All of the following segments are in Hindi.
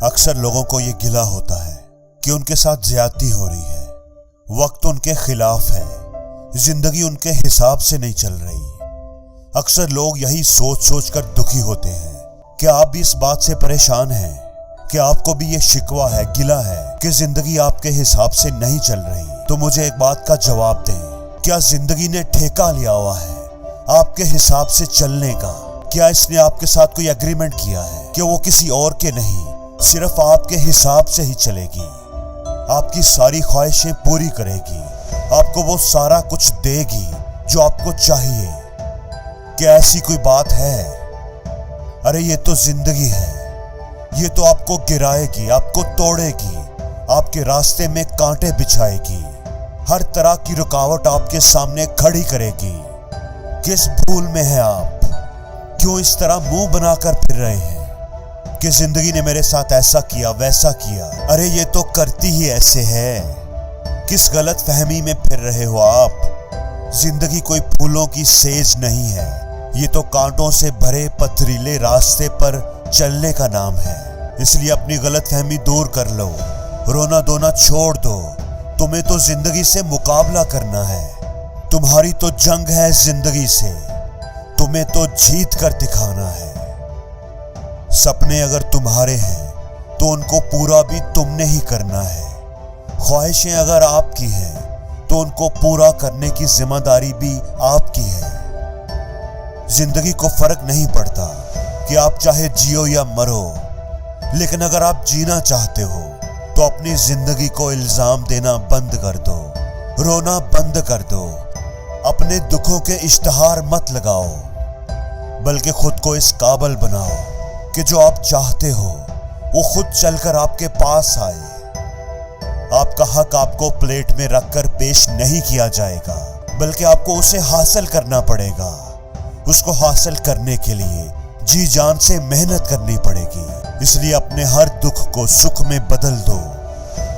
अक्सर लोगों को ये गिला होता है कि उनके साथ ज्यादती हो रही है, वक्त उनके खिलाफ है, जिंदगी उनके हिसाब से नहीं चल रही। अक्सर लोग यही सोच सोच कर दुखी होते हैं। क्या आप भी इस बात से परेशान हैं कि आपको भी ये शिकवा है, गिला है कि जिंदगी आपके हिसाब से नहीं चल रही? तो मुझे एक बात का जवाब दें, क्या जिंदगी ने ठेका लिया हुआ है आपके हिसाब से चलने का? क्या इसने आपके साथ कोई एग्रीमेंट किया है कि वो किसी और के नहीं, सिर्फ आपके हिसाब से ही चलेगी, आपकी सारी ख्वाहिशें पूरी करेगी, आपको वो सारा कुछ देगी जो आपको चाहिए? क्या ऐसी कोई बात है? अरे ये तो जिंदगी है। ये तो आपको गिराएगी, आपको तोड़ेगी, आपके रास्ते में कांटे बिछाएगी, हर तरह की रुकावट आपके सामने खड़ी करेगी। किस भूल में हैं आप? क्यों इस तरह मुंह बनाकर फिर रहे हैं कि जिंदगी ने मेरे साथ ऐसा किया, वैसा किया? अरे ये तो करती ही ऐसे है। किस गलत फहमी में फिर रहे हो आप? जिंदगी कोई फूलों की सेज नहीं है, ये तो कांटों से भरे पथरीले रास्ते पर चलने का नाम है। इसलिए अपनी गलत फहमी दूर कर लो, रोना धोना छोड़ दो। तुम्हें तो जिंदगी से मुकाबला करना है, तुम्हारी तो जंग है जिंदगी से, तुम्हें तो जीत कर दिखाना है। सपने अगर तुम्हारे हैं तो उनको पूरा भी तुमने ही करना है। ख्वाहिशें अगर आपकी हैं तो उनको पूरा करने की जिम्मेदारी भी आपकी है। जिंदगी को फर्क नहीं पड़ता कि आप चाहे जियो या मरो, लेकिन अगर आप जीना चाहते हो तो अपनी जिंदगी को इल्जाम देना बंद कर दो, रोना बंद कर दो, अपने दुखों के इश्तिहार मत लगाओ, बल्कि खुद को इस काबिल बनाओ कि जो आप चाहते हो वो खुद चलकर आपके पास आए। आपका हक आपको प्लेट में रखकर पेश नहीं किया जाएगा, बल्कि आपको उसे हासिल करना पड़ेगा। उसको हासिल करने के लिए जी जान से मेहनत करनी पड़ेगी। इसलिए अपने हर दुख को सुख में बदल दो।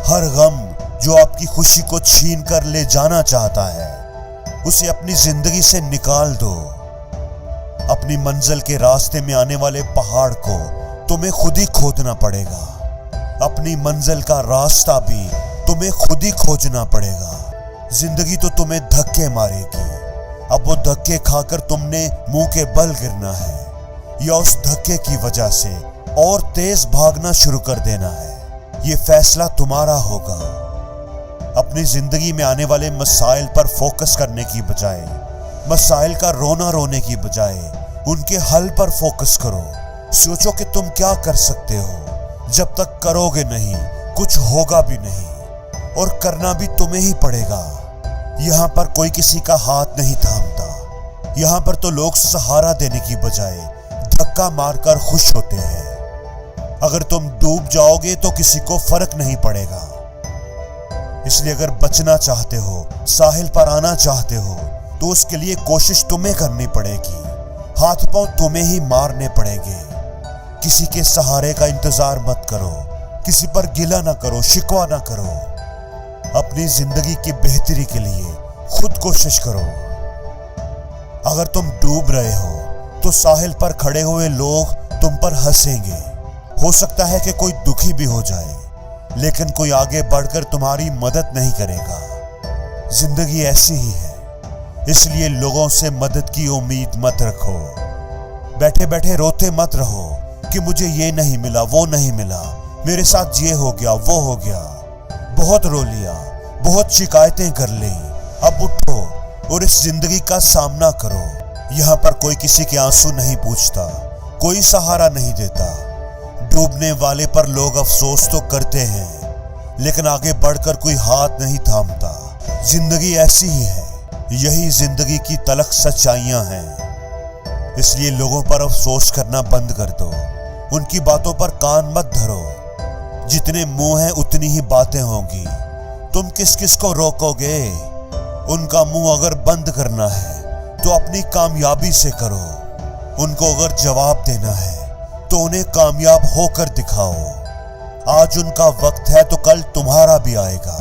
हर गम जो आपकी खुशी को छीन कर ले जाना चाहता है, उसे अपनी जिंदगी से निकाल दो। अपनी मंजिल के रास्ते में आने वाले पहाड़ को तुम्हें खुद ही खोदना पड़ेगा। अपनी मंजिल का रास्ता भी तुम्हें खुद ही खोजना पड़ेगा। जिंदगी तो तुम्हें धक्के मारेगी। अब वो धक्के खाकर तुमने मुंह के बल गिरना है या उस धक्के की वजह से और तेज भागना शुरू कर देना है। ये फैसला तुम्हारा होगा। अपनी जिंदगी में आने वाले मसाइल पर फोकस करने की बजाय, मसाइल का रोना रोने की बजाय उनके हल पर फोकस करो। सोचो कि तुम क्या कर सकते हो। जब तक करोगे नहीं, कुछ होगा भी नहीं, और करना भी तुम्हें ही पड़ेगा। यहाँ पर कोई किसी का हाथ नहीं थामता। यहाँ पर तो लोग सहारा देने की बजाय धक्का मारकर खुश होते हैं। अगर तुम डूब जाओगे तो किसी को फर्क नहीं पड़ेगा। इसलिए अगर बचना चाहते हो, साहिल पर आना चाहते हो, तो उसके लिए कोशिश तुम्हें करनी पड़ेगी। हाथ पांव तुम्हें ही मारने पड़ेंगे। किसी के सहारे का इंतजार मत करो, किसी पर गिला ना करो, शिकवा ना करो। अपनी जिंदगी की बेहतरी के लिए खुद कोशिश करो। अगर तुम डूब रहे हो तो साहिल पर खड़े हुए लोग तुम पर हंसेंगे। हो सकता है कि कोई दुखी भी हो जाए, लेकिन कोई आगे बढ़कर तुम्हारी मदद नहीं करेगा। जिंदगी ऐसी ही है, इसलिए लोगों से मदद की उम्मीद मत रखो। बैठे बैठे रोते मत रहो कि मुझे ये नहीं मिला, वो नहीं मिला, मेरे साथ ये हो गया, वो हो गया। बहुत रो लिया, बहुत शिकायतें कर ली, अब उठो और इस जिंदगी का सामना करो। यहाँ पर कोई किसी के आंसू नहीं पूछता, कोई सहारा नहीं देता। डूबने वाले पर लोग अफसोस तो करते हैं, लेकिन आगे बढ़कर कोई हाथ नहीं थामता। जिंदगी ऐसी ही है, यही जिंदगी की तलख सच्चाइयां हैं। इसलिए लोगों पर अफसोस करना बंद कर दो, उनकी बातों पर कान मत धरो। जितने मुंह हैं उतनी ही बातें होंगी। तुम किस किस को रोकोगे? उनका मुंह अगर बंद करना है तो अपनी कामयाबी से करो। उनको अगर जवाब देना है तो उन्हें कामयाब होकर दिखाओ। आज उनका वक्त है तो कल तुम्हारा भी आएगा।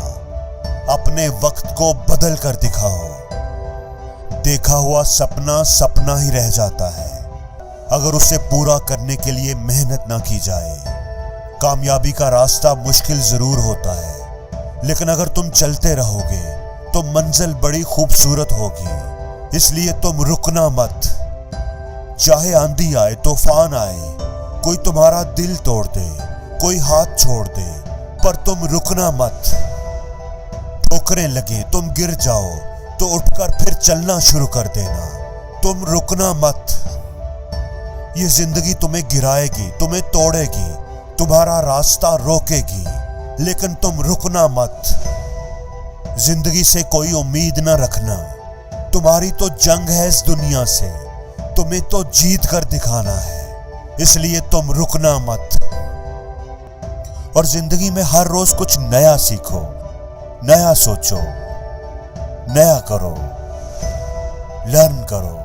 अपने वक्त को बदल कर दिखाओ। देखा हुआ सपना सपना ही रह जाता है अगर उसे पूरा करने के लिए मेहनत ना की जाए। कामयाबी का रास्ता मुश्किल जरूर होता है, लेकिन अगर तुम चलते रहोगे तो मंजिल बड़ी खूबसूरत होगी। इसलिए तुम रुकना मत। चाहे आंधी आए, तूफान आए, कोई तुम्हारा दिल तोड़ दे, कोई हाथ छोड़ दे, पर तुम रुकना मत। ठोकरें लगे, तुम गिर जाओ तो उठकर फिर चलना शुरू कर देना। तुम रुकना मत। ये जिंदगी तुम्हें गिराएगी, तुम्हें तोड़ेगी, तुम्हारा रास्ता रोकेगी, लेकिन तुम रुकना मत। जिंदगी से कोई उम्मीद न रखना। तुम्हारी तो जंग है इस दुनिया से, तुम्हें तो जीत कर दिखाना है। इसलिए तुम रुकना मत। और जिंदगी में हर रोज कुछ नया सीखो, नया सोचो, नया करो, लर्न करो।